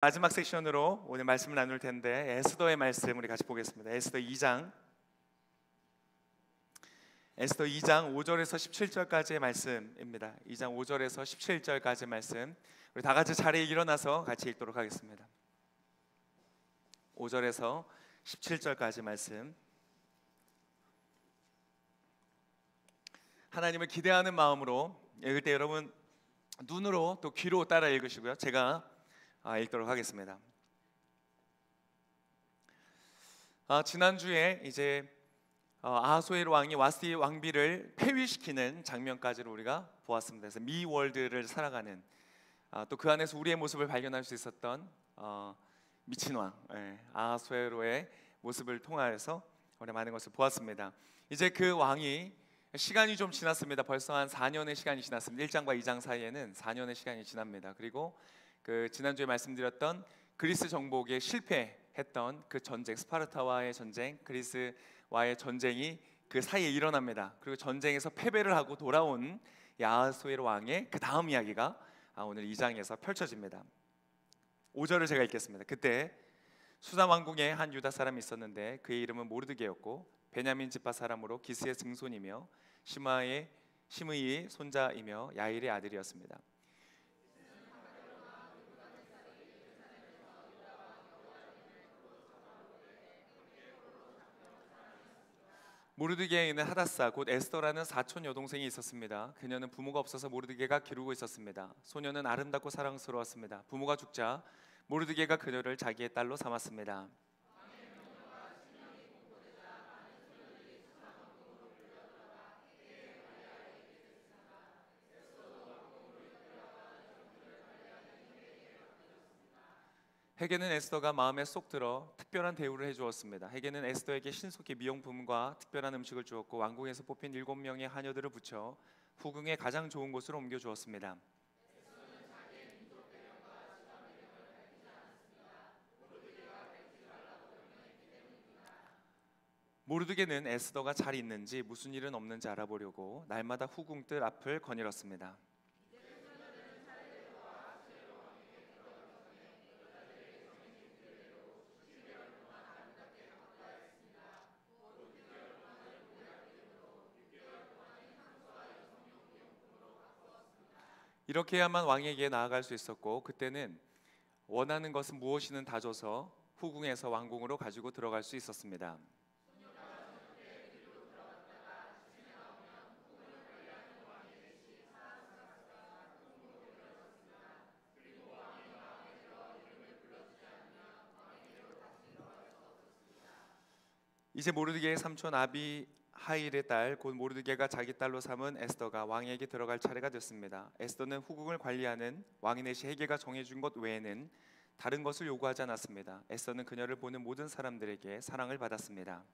마지막 세션으로 오늘 말씀을 나눌 텐데 에스더의 말씀 우리 같이 보겠습니다. 에스더 2장 5절에서 17절까지의 말씀입니다. 2장 5절에서 17절까지의 말씀 우리 다 같이 자리에 일어나서 같이 읽도록 하겠습니다. 5절에서 17절까지 말씀, 하나님을 기대하는 마음으로 읽을 때 여러분 눈으로 또 귀로 따라 읽으시고요. 제가 읽도록 하겠습니다. 지난주에 이제 아하수에로 왕이 와스티 왕비를 폐위시키는 장면까지를 우리가 보았습니다. 그래서 미 월드를 살아가는 또 그 안에서 우리의 모습을 발견할 수 있었던 미친 왕 아하수에로의 모습을 통하여서 우리 많은 것을 보았습니다. 이제 그 왕이 시간이 좀 지났습니다. 벌써 한 4년의 시간이 지났습니다. 1장과 2장 사이에는 4년의 시간이 지납니다. 그리고 그 지난주에 말씀드렸던 그리스 정복에 실패했던 그 전쟁, 스파르타와의 전쟁, 그리스와의 전쟁이 그 사이에 일어납니다. 그리고 전쟁에서 패배를 하고 돌아온 아하수에로 왕의 그 다음 이야기가 오늘 2장에서 펼쳐집니다. 5절을 제가 읽겠습니다. 그때 수산 왕궁에 한 유다 사람이 있었는데 그의 이름은 모르드게였고 베냐민 지파 사람으로 기스의 증손이며 시므이의 손자이며 야일의 아들이었습니다. 모르드게에 있는 하다사 곧 에스더라는 사촌 여동생이 있었습니다. 그녀는 부모가 없어서 모르드게가 기르고 있었습니다. 소녀는 아름답고 사랑스러웠습니다. 부모가 죽자 모르드게가 그녀를 자기의 딸로 삼았습니다. 헤게는 에스더가 마음에 쏙 들어 특별한 대우를 해주었습니다. 헤게는 에스더에게 신속히 미용품과 특별한 음식을 주었고 왕궁에서 뽑힌 7명의 하녀들을 붙여 후궁의 가장 좋은 곳으로 옮겨주었습니다. 모르드게는 에스더가 잘 있는지 무슨 일은 없는지 알아보려고 날마다 후궁 뜰 앞을 거닐었습니다. 이렇게 해야만 왕에게 나아갈 수 있었고 그때는 원하는 것은 무엇이든 다 줘서 후궁에서 왕궁으로 가지고 들어갈 수 있었습니다. 이제 모르드게의 삼촌 아비하일의 딸 곧 모르드게가 자기 딸로 삼은 에스더가 왕에게 들어갈 차례가 됐습니다. 에스더는 후궁을 관리하는 왕의 내시 헤게가 정해준 것 외에는 다른 것을 요구하지 않았습니다. 에스더는 그녀를 보는 모든 사람들에게 사랑을 받았습니다.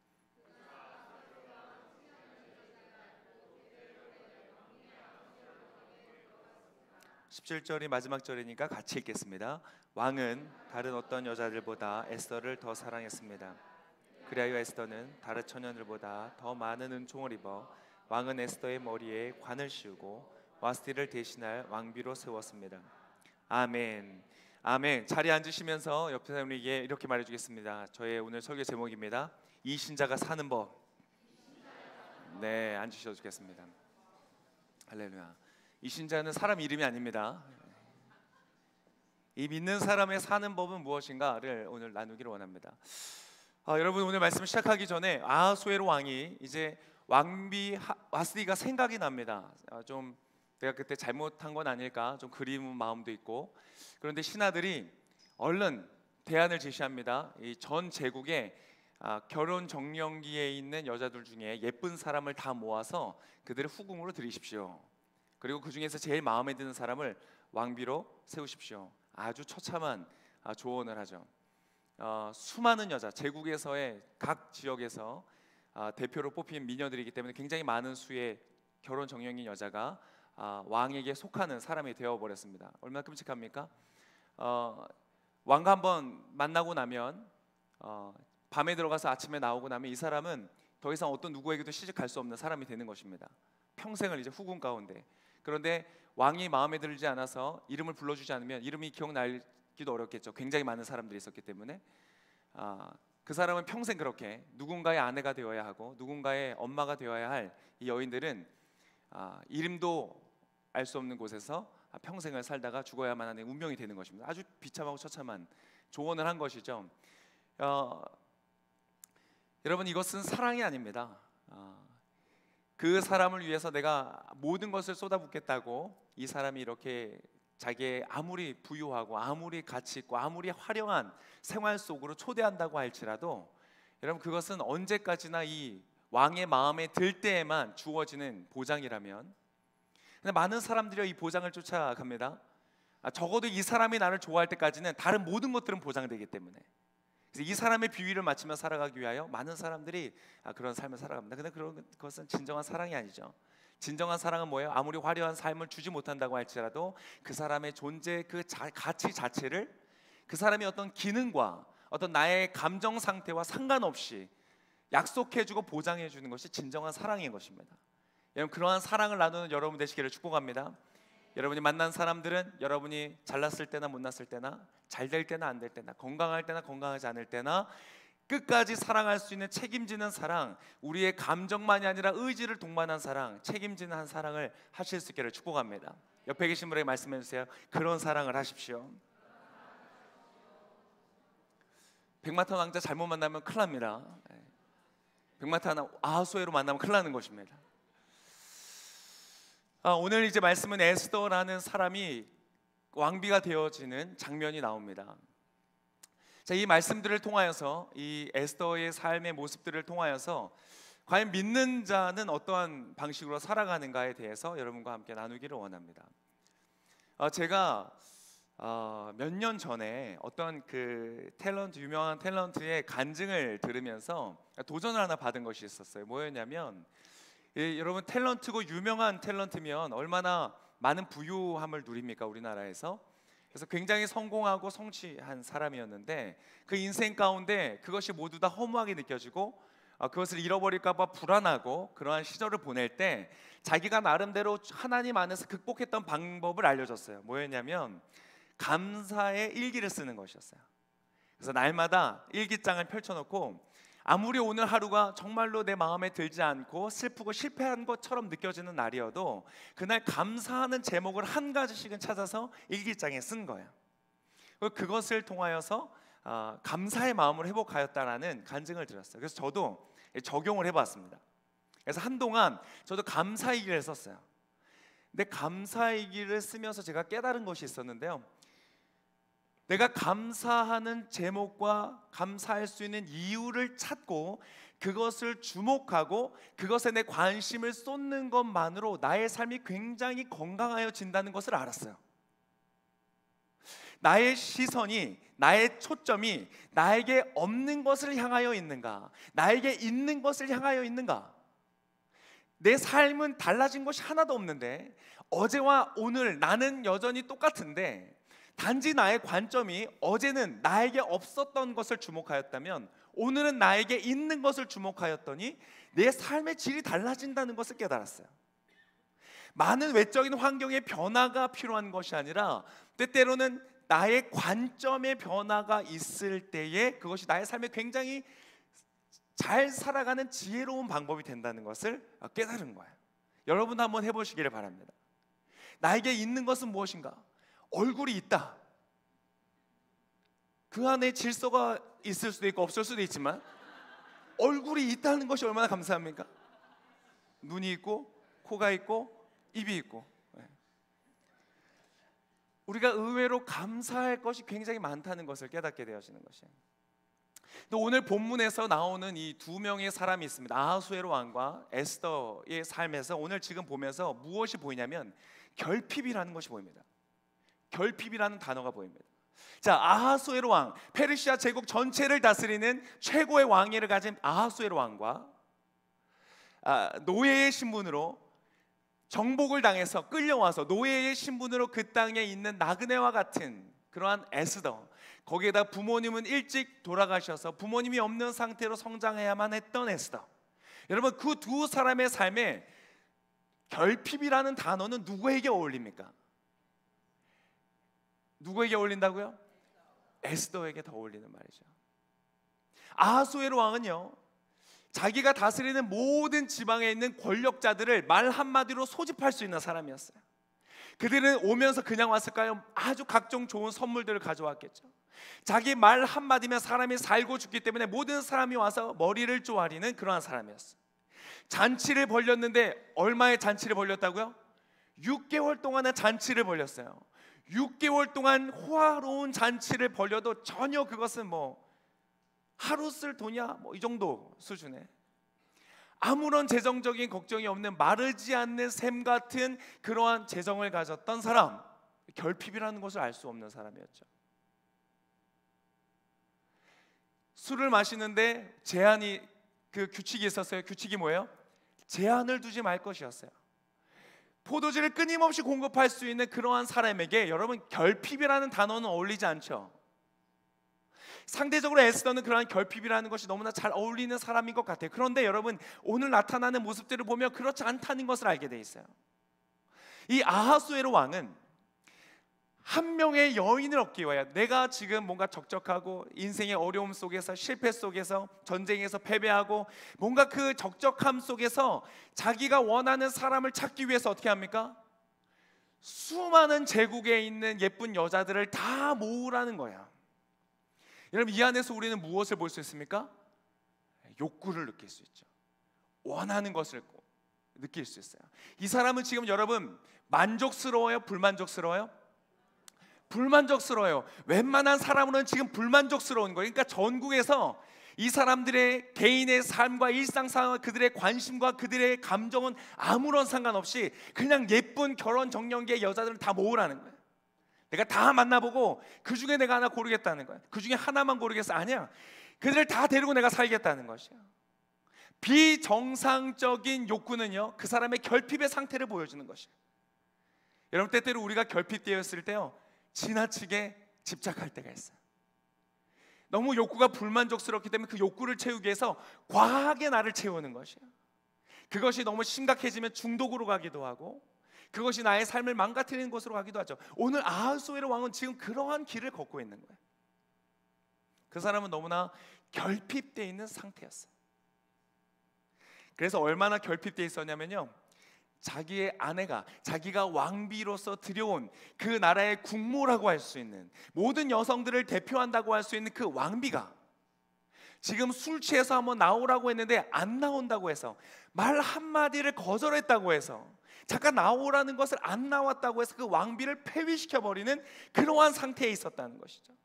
17절이 마지막 절이니까 같이 읽겠습니다. 왕은 다른 어떤 여자들보다 에스더를 더 사랑했습니다. 그리하여 에스더는 다른 처녀들보다 더 많은 은총을 입어 왕은 에스더의 머리에 관을 씌우고 와스티를 대신할 왕비로 세웠습니다. 아멘. 아멘. 자리에 앉으시면서 옆에 사람에게 이렇게 말해주겠습니다. 저의 오늘 설교 제목입니다. 이 신자가 사는 법. 네, 앉으셔도 좋겠습니다. 할렐루야. 이 신자는 사람 이름이 아닙니다. 이 믿는 사람의 사는 법은 무엇인가를 오늘 나누기를 원합니다. 여러분 오늘 말씀 시작하기 전에 아하수에로 왕이 이제 왕비 와스티가 생각이 납니다. 좀 내가 그때 잘못한 건 아닐까 좀 그리운 마음도 있고 그런데 신하들이 얼른 대안을 제시합니다. 이 전 제국에 결혼 정년기에 있는 여자들 중에 예쁜 사람을 다 모아서 그들을 후궁으로 들이십시오. 그리고 그 중에서 제일 마음에 드는 사람을 왕비로 세우십시오. 아주 처참한 조언을 하죠. 수많은 여자, 제국에서의 각 지역에서 대표로 뽑힌 미녀들이기 때문에 굉장히 많은 수의 결혼 정년인 여자가 왕에게 속하는 사람이 되어버렸습니다. 얼마나 끔찍합니까? 왕과 한번 만나고 나면 밤에 들어가서 아침에 나오고 나면 이 사람은 더 이상 어떤 누구에게도 시집갈 수 없는 사람이 되는 것입니다. 평생을 이제 후궁 가운데. 그런데 왕이 마음에 들지 않아서 이름을 불러주지 않으면 이름이 기억날 찾기도 어렵겠죠. 굉장히 많은 사람들이 있었기 때문에. 그 사람은 평생 그렇게 누군가의 아내가 되어야 하고 누군가의 엄마가 되어야 할 이 여인들은 이름도 알 수 없는 곳에서 평생을 살다가 죽어야만 하는 운명이 되는 것입니다. 아주 비참하고 처참한 조언을 한 것이죠. 여러분, 이것은 사랑이 아닙니다. 그 사람을 위해서 내가 모든 것을 쏟아붓겠다고 이 사람이 이렇게 자기의 아무리 부유하고 아무리 가치 있고 아무리 화려한 생활 속으로 초대한다고 할지라도, 여러분, 그것은 언제까지나 이 왕의 마음에 들 때에만 주어지는 보장이라면, 근데 많은 사람들이 이 보장을 쫓아갑니다. 적어도 이 사람이 나를 좋아할 때까지는 다른 모든 것들은 보장되기 때문에. 그래서 이 사람의 비위를 맞추며 살아가기 위하여 많은 사람들이 그런 삶을 살아갑니다. 근데 그것은 진정한 사랑이 아니죠. 진정한 사랑은 뭐예요? 아무리 화려한 삶을 주지 못한다고 할지라도 그 사람의 존재, 그 가치 자체를, 그 사람의 어떤 기능과 어떤 나의 감정 상태와 상관없이 약속해주고 보장해주는 것이 진정한 사랑인 것입니다. 여러분, 그러한 사랑을 나누는 여러분 되시기를 축복합니다. 여러분이 만난 사람들은 여러분이 잘났을 때나 못났을 때나, 잘 될 때나 안 될 때나, 건강할 때나 건강하지 않을 때나 끝까지 사랑할 수 있는 책임지는 사랑, 우리의 감정만이 아니라 의지를 동반한 사랑, 책임지는 한 사랑을 하실 수 있기를 축복합니다. 옆에 계신 분에게 말씀해 주세요. 그런 사랑을 하십시오. 백마탄 왕자 잘못 만나면 큰일 납니다. 백마탄 아하수에로 만나면 큰일 나는 것입니다. 오늘 이제 말씀은 에스더라는 사람이 왕비가 되어지는 장면이 나옵니다. 자, 이 말씀들을 통하여서, 이 에스더의 삶의 모습들을 통하여서 과연 믿는 자는 어떠한 방식으로 살아가는가에 대해서 여러분과 함께 나누기를 원합니다. 제가 몇 년 전에 어떤 그 유명한 탤런트의 간증을 들으면서 도전을 하나 받은 것이 있었어요. 뭐였냐면, 여러분, 탤런트고 유명한 탤런트면 얼마나 많은 부유함을 누립니까, 우리나라에서. 그래서 굉장히 성공하고 성취한 사람이었는데 그 인생 가운데 그것이 모두 다 허무하게 느껴지고 그것을 잃어버릴까 봐 불안하고 그러한 시절을 보낼 때 자기가 나름대로 하나님 안에서 극복했던 방법을 알려줬어요. 뭐였냐면 감사의 일기를 쓰는 것이었어요. 그래서 날마다 일기장을 펼쳐놓고 아무리 오늘 하루가 정말로 내 마음에 들지 않고 슬프고 실패한 것처럼 느껴지는 날이어도 그날 감사하는 제목을 한 가지씩은 찾아서 일기장에 쓴 거예요. 그것을 통하여서 감사의 마음을 회복하였다라는 간증을 들었어요. 그래서 저도 적용을 해봤습니다. 그래서 한동안 저도 감사일기를 썼어요. 근데 감사일기를 쓰면서 제가 깨달은 것이 있었는데요. 내가 감사하는 제목과 감사할 수 있는 이유를 찾고 그것을 주목하고 그것에 내 관심을 쏟는 것만으로 나의 삶이 굉장히 건강하여진다는 것을 알았어요. 나의 시선이, 나의 초점이 나에게 없는 것을 향하여 있는가, 나에게 있는 것을 향하여 있는가. 내 삶은 달라진 것이 하나도 없는데, 어제와 오늘 나는 여전히 똑같은데 단지 나의 관점이 어제는 나에게 없었던 것을 주목하였다면 오늘은 나에게 있는 것을 주목하였더니 내 삶의 질이 달라진다는 것을 깨달았어요. 많은 외적인 환경의 변화가 필요한 것이 아니라 때때로는 나의 관점의 변화가 있을 때에 그것이 나의 삶에 굉장히 잘 살아가는 지혜로운 방법이 된다는 것을 깨달은 거예요. 여러분도 한번 해보시기를 바랍니다. 나에게 있는 것은 무엇인가? 얼굴이 있다. 그 안에 질서가 있을 수도 있고 없을 수도 있지만 얼굴이 있다는 것이 얼마나 감사합니까? 눈이 있고 코가 있고 입이 있고. 우리가 의외로 감사할 것이 굉장히 많다는 것을 깨닫게 되어지는 것이에요. 또 오늘 본문에서 나오는 이 두 명의 사람이 있습니다. 아하수에로 왕과 에스더의 삶에서 오늘 지금 보면서 무엇이 보이냐면 결핍이라는 것이 보입니다. 결핍이라는 단어가 보입니다. 자, 아하수에로 왕, 페르시아 제국 전체를 다스리는 최고의 왕위를 가진 아하수에로 왕과 노예의 신분으로 정복을 당해서 끌려와서 노예의 신분으로 그 땅에 있는 나그네와 같은 그러한 에스더, 거기에다 부모님은 일찍 돌아가셔서 부모님이 없는 상태로 성장해야만 했던 에스더. 여러분, 그 두 사람의 삶에 결핍이라는 단어는 누구에게 어울립니까? 누구에게 어울린다고요? 에스더에게 더 어울리는 말이죠. 아하수에로 왕은요, 자기가 다스리는 모든 지방에 있는 권력자들을 말 한마디로 소집할 수 있는 사람이었어요. 그들은 오면서 그냥 왔을까요? 아주 각종 좋은 선물들을 가져왔겠죠. 자기 말 한마디면 사람이 살고 죽기 때문에 모든 사람이 와서 머리를 쪼아리는 그러한 사람이었어요. 잔치를 벌였는데 얼마의 잔치를 벌였다고요? 6개월 동안의 잔치를 벌였어요. 6개월 동안 호화로운 잔치를 벌여도 전혀 그것은 하루 쓸 돈이야 이 정도 수준에, 아무런 재정적인 걱정이 없는 마르지 않는 샘 같은 그러한 재정을 가졌던 사람, 결핍이라는 것을 알 수 없는 사람이었죠. 술을 마시는데 그 규칙이 있었어요. 규칙이 뭐예요? 제한을 두지 말 것이었어요. 포도주를 끊임없이 공급할 수 있는 그러한 사람에게 여러분, 결핍이라는 단어는 어울리지 않죠. 상대적으로 에스더는 그러한 결핍이라는 것이 너무나 잘 어울리는 사람인 것 같아요. 그런데 여러분, 오늘 나타나는 모습들을 보면 그렇지 않다는 것을 알게 돼 있어요. 이 아하수에로 왕은 한 명의 여인을 얻기 위하여, 내가 지금 뭔가 적적하고 인생의 어려움 속에서, 실패 속에서, 전쟁에서 패배하고 뭔가 그 적적함 속에서 자기가 원하는 사람을 찾기 위해서 어떻게 합니까? 수많은 제국에 있는 예쁜 여자들을 다 모으라는 거야. 여러분, 이 안에서 우리는 무엇을 볼 수 있습니까? 욕구를 느낄 수 있죠. 원하는 것을 느낄 수 있어요. 이 사람은 지금 여러분 만족스러워요? 불만족스러워요? 불만족스러워요. 웬만한 사람으로는 지금 불만족스러운 거예요. 그러니까 전국에서 이 사람들의 개인의 삶과 일상상황, 그들의 관심과 그들의 감정은 아무런 상관없이 그냥 예쁜 결혼 정년기의 여자들을 다 모으라는 거예요. 내가 다 만나보고 그 중에 내가 하나 고르겠다는 거야. 그 중에 하나만 고르겠어? 아니야. 그들을 다 데리고 내가 살겠다는 것이야. 비정상적인 욕구는요, 그 사람의 결핍의 상태를 보여주는 것이에요. 여러분, 때때로 우리가 결핍되어 있을 때요, 지나치게 집착할 때가 있어요. 너무 욕구가 불만족스럽기 때문에 그 욕구를 채우기 위해서 과하게 나를 채우는 것이에요. 그것이 너무 심각해지면 중독으로 가기도 하고, 그것이 나의 삶을 망가뜨리는 곳으로 가기도 하죠. 오늘 아하수에로 왕은 지금 그러한 길을 걷고 있는 거예요. 그 사람은 너무나 결핍되어 있는 상태였어요. 그래서 얼마나 결핍되어 있었냐면요, 자기의 아내가, 자기가 왕비로서 들여온 그 나라의 국모라고 할 수 있는, 모든 여성들을 대표한다고 할 수 있는 그 왕비가 지금 술 취해서 한번 나오라고 했는데 안 나온다고 해서, 말 한마디를 거절했다고 해서, 잠깐 나오라는 것을 안 나왔다고 해서 그 왕비를 폐위시켜버리는 그러한 상태에 있었다는 것이죠.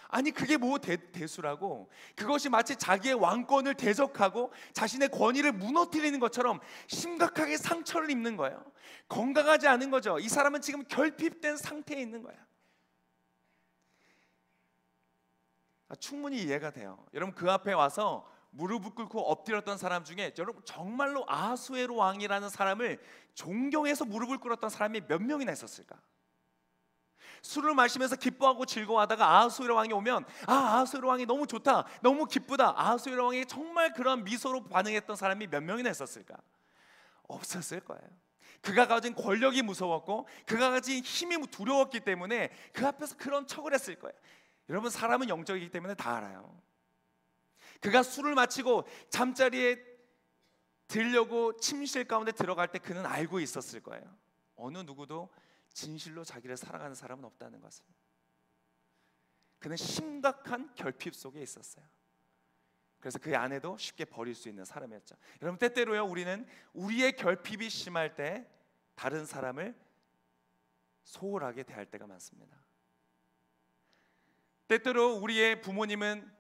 아니, 그게 뭐 대수라고, 그것이 마치 자기의 왕권을 대적하고 자신의 권위를 무너뜨리는 것처럼 심각하게 상처를 입는 거예요. 건강하지 않은 거죠. 이 사람은 지금 결핍된 상태에 있는 거야. 충분히 이해가 돼요. 여러분, 그 앞에 와서 무릎을 꿇고 엎드렸던 사람 중에 여러분 정말로 아하수에로 왕이라는 사람을 존경해서 무릎을 꿇었던 사람이 몇 명이나 있었을까? 술을 마시면서 기뻐하고 즐거워하다가 아하수에로 왕이 오면, 아하수에로 왕이 너무 좋다, 너무 기쁘다, 아하수에로 왕이 정말 그런 미소로 반응했던 사람이 몇 명이나 있었을까? 없었을 거예요. 그가 가진 권력이 무서웠고 그가 가진 힘이 두려웠기 때문에 그 앞에서 그런 척을 했을 거예요. 여러분, 사람은 영적이기 때문에 다 알아요. 그가 술을 마치고 잠자리에 들려고 침실 가운데 들어갈 때 그는 알고 있었을 거예요. 어느 누구도 진실로 자기를 사랑하는 사람은 없다는 것을. 그는 심각한 결핍 속에 있었어요. 그래서 그 아내도 쉽게 버릴 수 있는 사람이었죠. 여러분, 때때로요, 우리는 우리의 결핍이 심할 때 다른 사람을 소홀하게 대할 때가 많습니다. 때때로 우리의 부모님은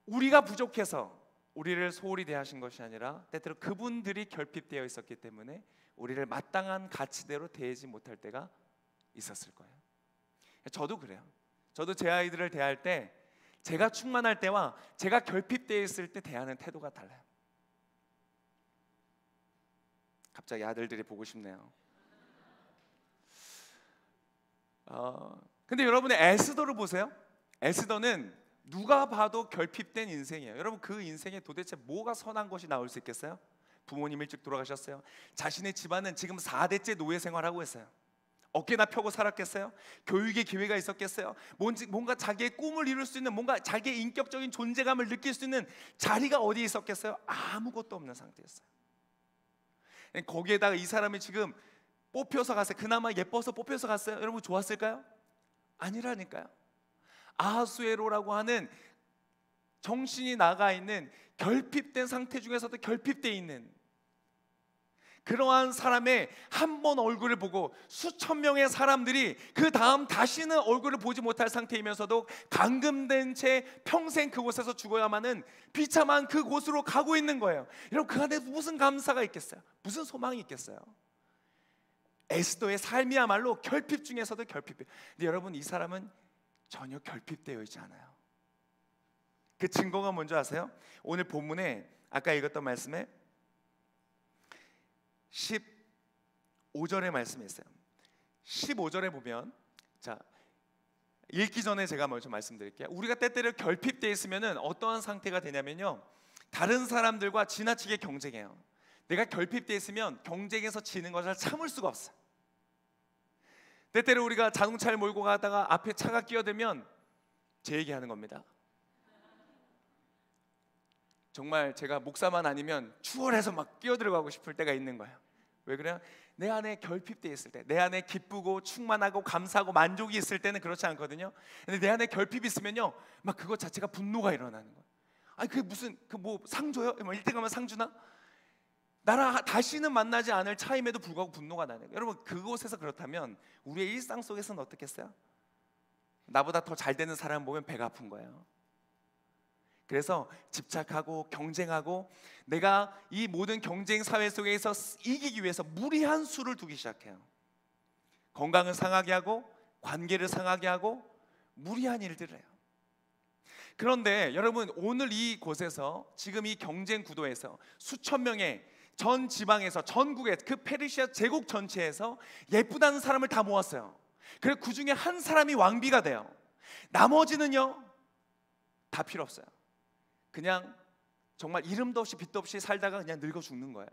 우리가 부족해서 우리를 소홀히 대하신 것이 아니라 때때로 그분들이 결핍되어 있었기 때문에 우리를 마땅한 가치대로 대하지 못할 때가 있었을 거예요. 저도 그래요. 저도 제 아이들을 대할 때, 제가 충만할 때와 제가 결핍되어 있을 때 대하는 태도가 달라요. 갑자기 아들들이 보고 싶네요. 근데 여러분의 에스더를 보세요. 에스더는 누가 봐도 결핍된 인생이에요. 여러분, 그 인생에 도대체 뭐가 선한 것이 나올 수 있겠어요? 부모님 일찍 돌아가셨어요. 자신의 집안은 지금 4대째 노예 생활하고 있어요. 어깨나 펴고 살았겠어요? 교육의 기회가 있었겠어요? 뭔가 자기의 꿈을 이룰 수 있는, 뭔가 자기의 인격적인 존재감을 느낄 수 있는 자리가 어디에 있었겠어요? 아무것도 없는 상태였어요. 거기에다가 이 사람이 지금 뽑혀서 갔어요. 그나마 예뻐서 뽑혀서 갔어요. 여러분 좋았을까요? 아니라니까요. 아하수에로라고 하는 정신이 나가 있는 결핍된 상태 중에서도 결핍되어 있는 그러한 사람의 한 번 얼굴을 보고 수천 명의 사람들이 그 다음 다시는 얼굴을 보지 못할 상태이면서도 감금된 채 평생 그곳에서 죽어야만은 비참한 그곳으로 가고 있는 거예요. 여러분 그 안에 무슨 감사가 있겠어요? 무슨 소망이 있겠어요? 에스더의 삶이야말로 결핍 중에서도 결핍. 근데 여러분 이 사람은 전혀 결핍되어 있지 않아요. 그 증거가 뭔지 아세요? 오늘 본문에 아까 읽었던 말씀에 15절의 말씀이 있어요. 15절에 보면, 자 읽기 전에 제가 먼저 말씀드릴게요. 우리가 때때로 결핍되어 있으면 어떠한 상태가 되냐면요, 다른 사람들과 지나치게 경쟁해요. 내가 결핍되어 있으면 경쟁에서 지는 것을 참을 수가 없어요. 때때로 우리가 자동차를 몰고 가다가 앞에 차가 끼어들면 제 얘기하는 겁니다. 정말 제가 목사만 아니면 추월해서 막 끼어들어가고 싶을 때가 있는 거예요. 왜 그래요? 내 안에 결핍되어 있을 때, 내 안에 기쁘고 충만하고 감사하고 만족이 있을 때는 그렇지 않거든요. 근데 내 안에 결핍이 있으면요, 막 그것 자체가 분노가 일어나는 거예요. 아니 그게 무슨 뭐 상 줘요? 뭐 1등 가면 상 주나? 나랑 다시는 만나지 않을 차임에도 불구하고 분노가 나는 거예요. 여러분 그곳에서 그렇다면 우리의 일상 속에서는 어떻겠어요? 나보다 더 잘 되는 사람 보면 배가 아픈 거예요. 그래서 집착하고 경쟁하고 내가 이 모든 경쟁 사회 속에서 이기기 위해서 무리한 수를 두기 시작해요. 건강을 상하게 하고 관계를 상하게 하고 무리한 일들을 해요. 그런데 여러분 오늘 이곳에서 지금 이 경쟁 구도에서 수천 명의 전 지방에서 전국의 그 페르시아 제국 전체에서 예쁘다는 사람을 다 모았어요. 그래서 그 중에 한 사람이 왕비가 돼요. 나머지는요 다 필요 없어요. 그냥 정말 이름도 없이 빛도 없이 살다가 그냥 늙어 죽는 거예요.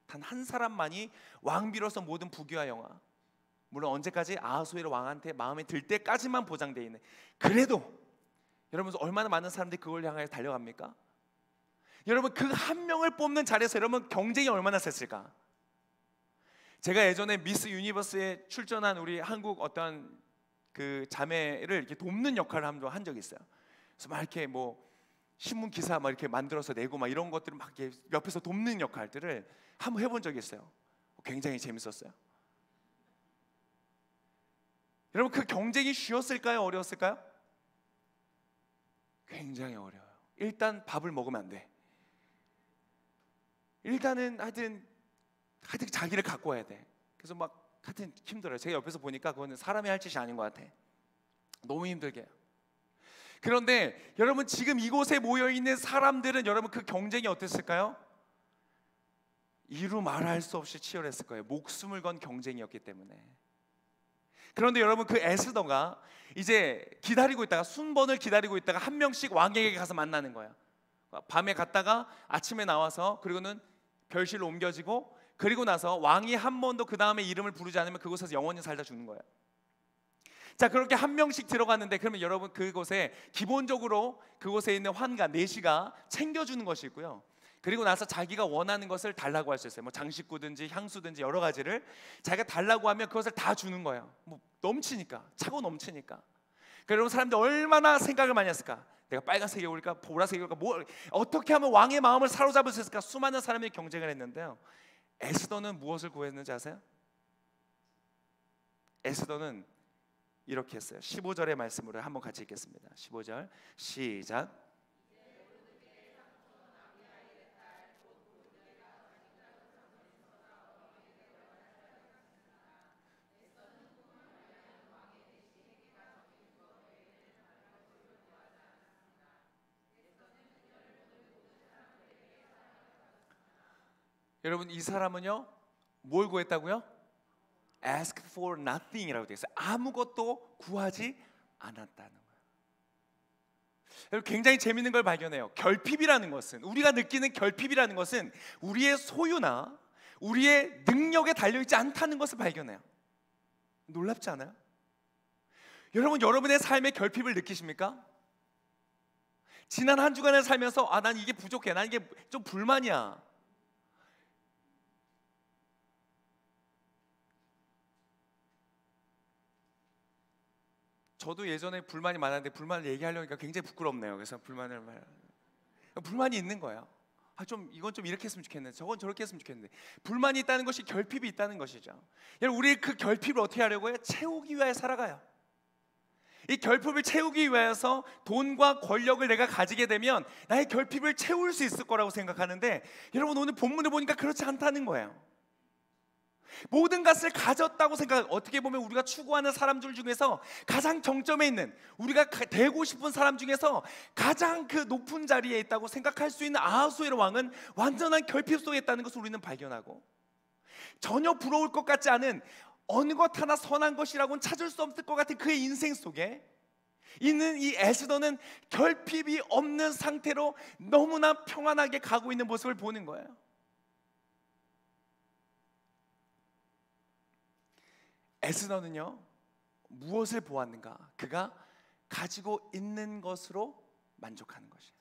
단 한 사람만이 왕비로서 모든 부귀와 영화, 물론 언제까지 아하수에로 왕한테 마음에 들 때까지만 보장되어 있는, 그래도 여러분 얼마나 많은 사람들이 그걸 향해 달려갑니까? 여러분 그 한 명을 뽑는 자리에서 여러분 경쟁이 얼마나 셌을까? 제가 예전에 미스 유니버스에 출전한 우리 한국 어떤 그 자매를 이렇게 돕는 역할을 한 적이 있어요. 그래서 막 이렇게 뭐 신문 기사 막 이렇게 만들어서 내고 막 이런 것들을 막 이렇게 옆에서 돕는 역할들을 한번 해본 적이 있어요. 굉장히 재밌었어요. 여러분 그 경쟁이 쉬웠을까요? 어려웠을까요? 굉장히 어려워요. 일단 밥을 먹으면 안 돼. 일단은 하여튼 자기를 갖고 와야 돼. 그래서 막 하여튼 힘들어요. 제가 옆에서 보니까 그거는 사람이 할 짓이 아닌 것 같아. 너무 힘들게 해요. 그런데 여러분 지금 이곳에 모여있는 사람들은 여러분 그 경쟁이 어땠을까요? 이루 말할 수 없이 치열했을 거예요. 목숨을 건 경쟁이었기 때문에. 그런데 여러분 그 에스더가 이제 기다리고 있다가 순번을 기다리고 있다가 한 명씩 왕에게 가서 만나는 거예요. 밤에 갔다가 아침에 나와서 그리고는 별실로 옮겨지고, 그리고 나서 왕이 한 번도 그 다음에 이름을 부르지 않으면 그곳에서 영원히 살다 죽는 거예요. 자 그렇게 한 명씩 들어갔는데, 그러면 여러분 그곳에 기본적으로 그곳에 있는 환가 내시가 챙겨주는 것이 있고요. 그리고 나서 자기가 원하는 것을 달라고 할 수 있어요. 뭐 장식구든지 향수든지 여러 가지를 자기가 달라고 하면 그것을 다 주는 거예요. 뭐 넘치니까, 차고 넘치니까. 그러면 사람들이 얼마나 생각을 많이 했을까? 내가 빨간색이 올까 보라색이 올까, 뭐 어떻게 하면 왕의 마음을 사로잡을 수 있을까? 수많은 사람이 경쟁을 했는데요, 에스더는 무엇을 구했는지 아세요? 에스더는 이렇게 했어요. 15절의 말씀으로 한번 같이 읽겠습니다. 15절 시작. 여러분 이 사람은요 뭘 구했다고요? Ask for nothing이라고 되어 있어요. 아무것도 구하지 않았다는 거예요. 여러분 굉장히 재밌는 걸 발견해요. 결핍이라는 것은, 우리가 느끼는 결핍이라는 것은 우리의 소유나 우리의 능력에 달려있지 않다는 것을 발견해요. 놀랍지 않아요? 여러분, 여러분의 삶의 결핍을 느끼십니까? 지난 한 주간을 살면서 난 이게 부족해, 난 이게 좀 불만이야. 저도 예전에 불만이 많았는데 불만을 얘기하려니까 굉장히 부끄럽네요. 그래서 불만이 있는 거예요. 좀 이건 좀 이렇게 했으면 좋겠는데, 저건 저렇게 했으면 좋겠는데. 불만이 있다는 것이 결핍이 있다는 것이죠. 여러분, 우리 그 결핍을 어떻게 하려고 해요? 채우기 위하여 살아가요. 이 결핍을 채우기 위해서 돈과 권력을 내가 가지게 되면 나의 결핍을 채울 수 있을 거라고 생각하는데, 여러분 오늘 본문을 보니까 그렇지 않다는 거예요. 모든 것을 가졌다고 생각, 어떻게 보면 우리가 추구하는 사람들 중에서 가장 정점에 있는, 우리가 되고 싶은 사람 중에서 가장 그 높은 자리에 있다고 생각할 수 있는 아하수에르 왕은 완전한 결핍 속에 있다는 것을 우리는 발견하고, 전혀 부러울 것 같지 않은 어느 것 하나 선한 것이라고는 찾을 수 없을 것 같은 그의 인생 속에 있는 이 에스더는 결핍이 없는 상태로 너무나 평안하게 가고 있는 모습을 보는 거예요. 에스더는요, 무엇을 보았는가? 그가 가지고 있는 것으로 만족하는 것이에요.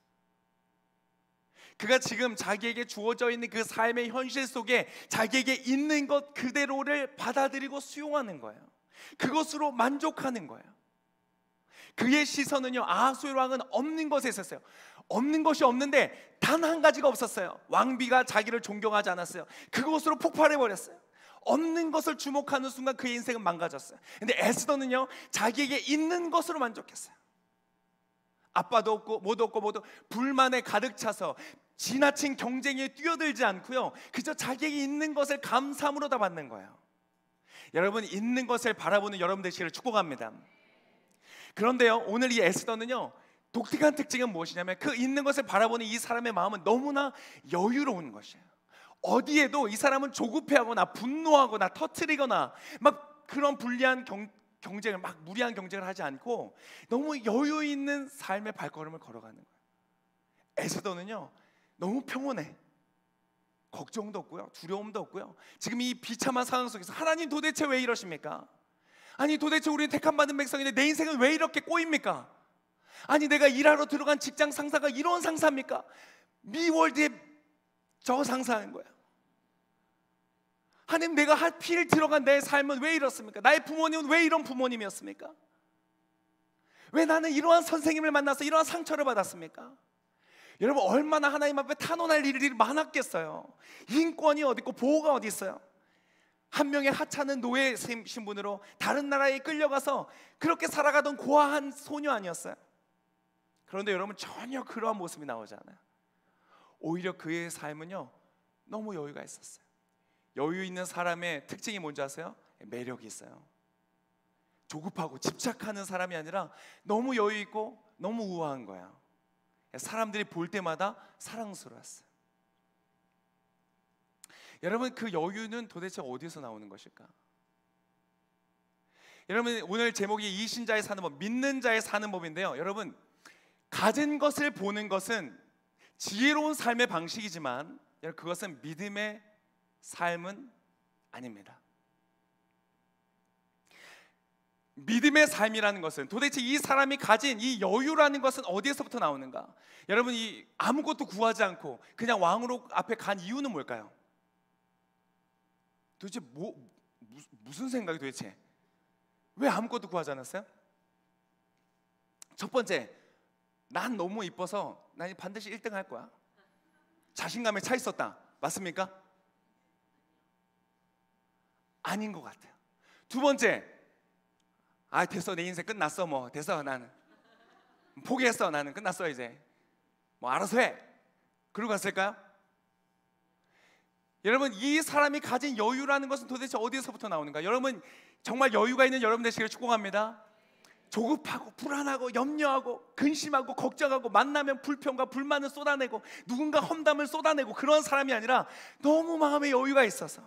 그가 지금 자기에게 주어져 있는 그 삶의 현실 속에 자기에게 있는 것 그대로를 받아들이고 수용하는 거예요. 그것으로 만족하는 거예요. 그의 시선은요, 아하수에르 왕은 없는 것에 있었어요. 없는 것이 없는데 단 한 가지가 없었어요. 왕비가 자기를 존경하지 않았어요. 그것으로 폭발해버렸어요. 없는 것을 주목하는 순간 그의 인생은 망가졌어요. 근데 에스더는요, 자기에게 있는 것으로 만족했어요. 아빠도 없고 뭐도 없고 뭐도, 불만에 가득 차서 지나친 경쟁에 뛰어들지 않고요, 그저 자기에게 있는 것을 감사함으로 다 받는 거예요. 여러분, 있는 것을 바라보는 여러분 되시기를 축복합니다. 그런데요, 오늘 이 에스더는요, 독특한 특징은 무엇이냐면 그 있는 것을 바라보는 이 사람의 마음은 너무나 여유로운 것이에요. 어디에도 이 사람은 조급해하거나 분노하거나 터트리거나 막 그런 불리한 경쟁을, 막 무리한 경쟁을 하지 않고 너무 여유 있는 삶의 발걸음을 걸어가는 거예요. 에스더는요, 너무 평온해. 걱정도 없고요, 두려움도 없고요. 지금 이 비참한 상황 속에서 하나님 도대체 왜 이러십니까? 아니 도대체 우리는 택함받은 백성인데 내 인생은 왜 이렇게 꼬입니까? 아니 내가 일하러 들어간 직장 상사가 이런 상사입니까? 미월드에 저 상사인 거야. 하나님, 내가 하필 들어간 내 삶은 왜 이렇습니까? 나의 부모님은 왜 이런 부모님이었습니까? 왜 나는 이러한 선생님을 만나서 이러한 상처를 받았습니까? 여러분, 얼마나 하나님 앞에 탄원할 일이 많았겠어요. 인권이 어디 있고 보호가 어디 있어요? 한 명의 하찮은 노예 신분으로 다른 나라에 끌려가서 그렇게 살아가던 고아한 소녀 아니었어요? 그런데 여러분, 전혀 그러한 모습이 나오지 않아요. 오히려 그의 삶은요, 너무 여유가 있었어요. 여유 있는 사람의 특징이 뭔지 아세요? 매력이 있어요. 조급하고 집착하는 사람이 아니라 너무 여유 있고 너무 우아한 거예요. 사람들이 볼 때마다 사랑스러웠어요. 여러분, 그 여유는 도대체 어디서 나오는 것일까? 여러분, 오늘 제목이 이신자의 사는 법, 믿는 자의 사는 법인데요, 여러분, 가진 것을 보는 것은 지혜로운 삶의 방식이지만 그것은 믿음의 삶은 아닙니다. 믿음의 삶이라는 것은, 도대체 이 사람이 가진 이 여유라는 것은 어디에서부터 나오는가? 여러분, 이 아무것도 구하지 않고 그냥 왕으로 앞에 간 이유는 뭘까요? 도대체 무슨 생각이 도대체? 왜 아무것도 구하지 않았어요? 첫 번째, 난 너무 이뻐서 난 반드시 1등 할 거야. 자신감에 차 있었다. 맞습니까? 아닌 것 같아요. 두 번째, 됐어, 내 인생 끝났어, 뭐 됐어, 나는 포기했어, 나는 끝났어, 이제 뭐 알아서 해. 그러고 갔을까요? 여러분, 이 사람이 가진 여유라는 것은 도대체 어디에서부터 나오는가? 여러분, 정말 여유가 있는 여러분 되시기를 축복합니다. 조급하고 불안하고 염려하고 근심하고 걱정하고 만나면 불평과 불만을 쏟아내고 누군가 험담을 쏟아내고 그런 사람이 아니라 너무 마음에 여유가 있어서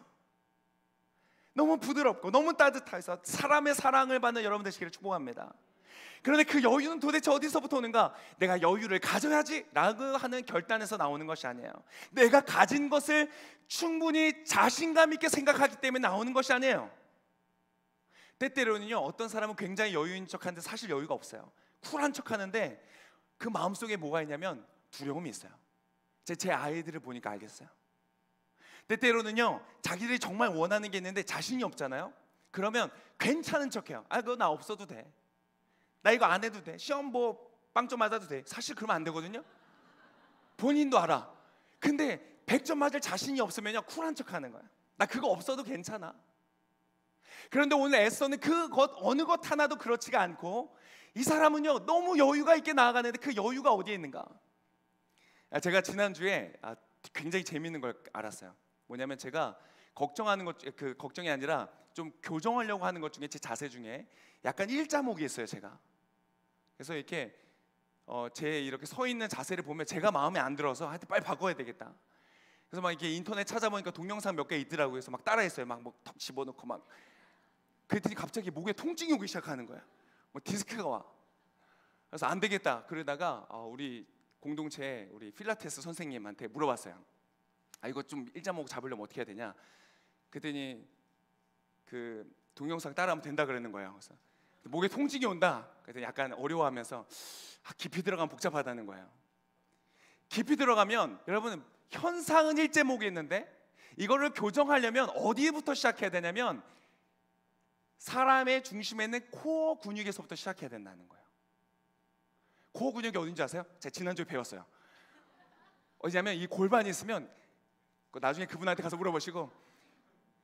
너무 부드럽고 너무 따뜻해서 사람의 사랑을 받는 여러분 되시기를 축복합니다. 그런데 그 여유는 도대체 어디서부터 오는가? 내가 여유를 가져야지 라고 하는 결단에서 나오는 것이 아니에요. 내가 가진 것을 충분히 자신감 있게 생각하기 때문에 나오는 것이 아니에요. 때때로는요 어떤 사람은 굉장히 여유인 척하는데 사실 여유가 없어요. 쿨한 척하는데 그 마음속에 뭐가 있냐면 두려움이 있어요. 제 아이들을 보니까 알겠어요. 때때로는요 자기들이 정말 원하는 게 있는데 자신이 없잖아요. 그러면 괜찮은 척해요. 아 그거 나 없어도 돼. 나 이거 안 해도 돼. 시험 뭐 빵점 맞아도 돼. 사실 그러면 안 되거든요. 본인도 알아. 근데 100점 맞을 자신이 없으면요 쿨한 척하는 거야. 나 그거 없어도 괜찮아. 그런데 오늘 에스더는 그것 어느 것 하나도 그렇지가 않고 이 사람은요 너무 여유가 있게 나아가는데 그 여유가 어디에 있는가? 제가 지난주에 굉장히 재미있는 걸 알았어요. 뭐냐면 제가 걱정하는 것, 그 걱정이 아니라 좀 교정하려고 하는 것 중에 제 자세 중에 약간 일자목이 있어요. 제가 그래서 이렇게 제 이렇게 서 있는 자세를 보면 제가 마음에 안 들어서 하여튼 빨리 바꿔야 되겠다. 그래서 막 이렇게 인터넷 찾아보니까 동영상 몇 개 있더라고요. 그래서 막 따라했어요. 막 뭐 턱 집어넣고 막 그랬더니 갑자기 목에 통증이 오기 시작하는 거야. 뭐 디스크가 와. 그래서 안 되겠다. 그러다가 우리 공동체 우리 필라테스 선생님한테 물어봤어요. 이거 좀 일자목 잡으려면 어떻게 해야 되냐? 그랬더니 그 동영상 따라하면 된다 그러는 거예요. 그래서 목에 통증이 온다. 그랬더니 약간 어려워하면서 깊이 들어가면 복잡하다는 거예요. 깊이 들어가면 여러분 현상은 일제목에 있는데 이거를 교정하려면 어디부터 시작해야 되냐면 사람의 중심에 있는 코어 근육에서부터 시작해야 된다는 거예요. 코어 근육이 어딘지 아세요? 제가 지난주에 배웠어요. 어디냐면 이 골반이 있으면 나중에 그분한테 가서 물어보시고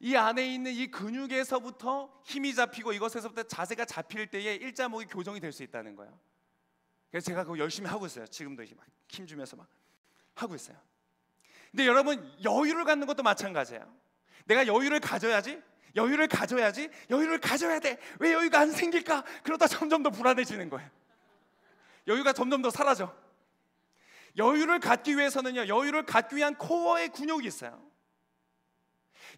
이 안에 있는 이 근육에서부터 힘이 잡히고 이것에서부터 자세가 잡힐 때에 일자목이 교정이 될 수 있다는 거예요. 그래서 제가 그거 열심히 하고 있어요. 지금도 막 힘 주면서 막 하고 있어요. 근데 여러분 여유를 갖는 것도 마찬가지예요. 내가 여유를 가져야지. 여유를 가져야 돼. 왜 여유가 안 생길까? 그러다 점점 더 불안해지는 거예요. 여유가 점점 더 사라져. 여유를 갖기 위해서는요 여유를 갖기 위한 코어의 근육이 있어요.